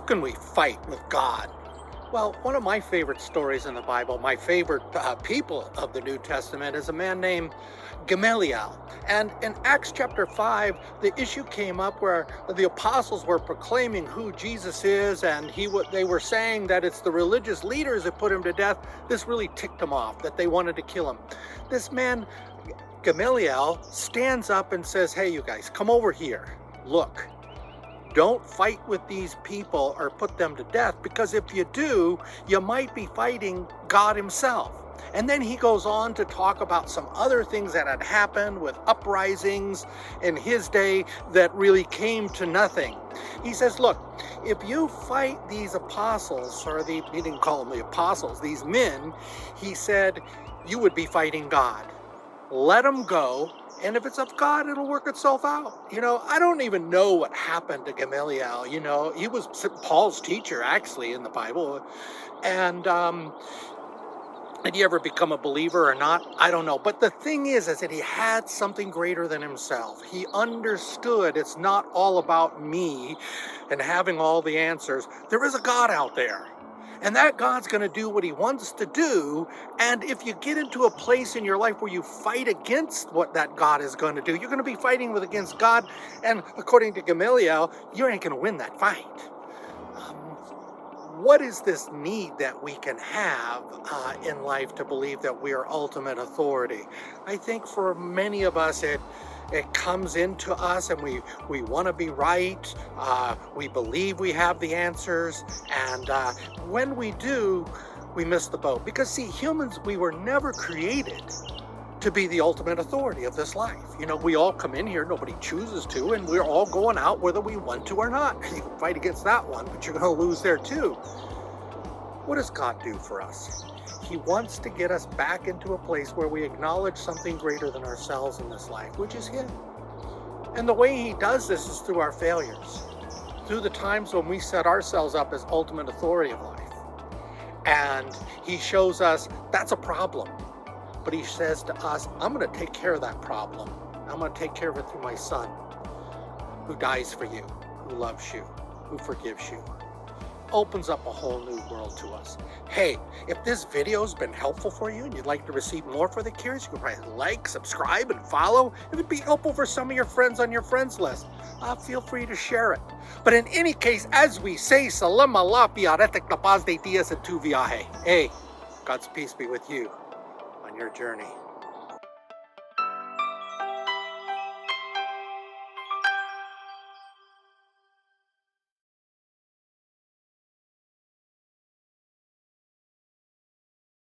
can we fight with God? Well, one of my favorite stories in the Bible, my favorite people of the New Testament, is a man named Gamaliel. And in Acts chapter 5, the issue came up where the apostles were proclaiming who Jesus is, and they were saying that it's the religious leaders that put him to death. This really ticked them off, that they wanted to kill him. This man, Gamaliel, stands up and says, "Hey, you guys, come over here. Look. Don't fight with these people or put them to death, because if you do, you might be fighting God himself." And then he goes on to talk about some other things that had happened with uprisings in his day that really came to nothing. He says, look, if you fight these apostles, he didn't call them the apostles, these men, he said, you would be fighting God. Let them go. And if it's of God, it'll work itself out. I don't even know what happened to Gamaliel. He was Paul's teacher, actually, in the Bible. And did he ever become a believer or not? I don't know. But the thing is that he had something greater than himself. He understood it's not all about me and having all the answers. There is a God out there. And that God's going to do what he wants to do. And if you get into a place in your life where you fight against what that God is going to do, you're going to be fighting against God. And according to Gamaliel, you ain't going to win that fight. What is this need that we can have in life to believe that we are ultimate authority? I think for many of us, it comes into us, and we want to be right. We believe we have the answers. And when we do, we miss the boat. Because see, humans, we were never created to be the ultimate authority of this life. We all come in here, nobody chooses to, and we're all going out whether we want to or not. You can fight against that one, but you're going to lose there too. What does God do for us? He wants to get us back into a place where we acknowledge something greater than ourselves in this life, which is him. And the way he does this is through our failures, through the times when we set ourselves up as ultimate authority of life. And he shows us that's a problem. But he says to us, I'm going to take care of that problem. I'm going to take care of it through my son, who dies for you, who loves you, who forgives you. Opens up a whole new world to us. Hey, if this video's been helpful for you and you'd like to receive more for the curious, you can probably like, subscribe, and follow. If it'd be helpful for some of your friends on your friends list, feel free to share it. But in any case, as we say, Salam Allah fi aretek la paz de dias et tu viaje. Hey, God's peace be with you on your journey.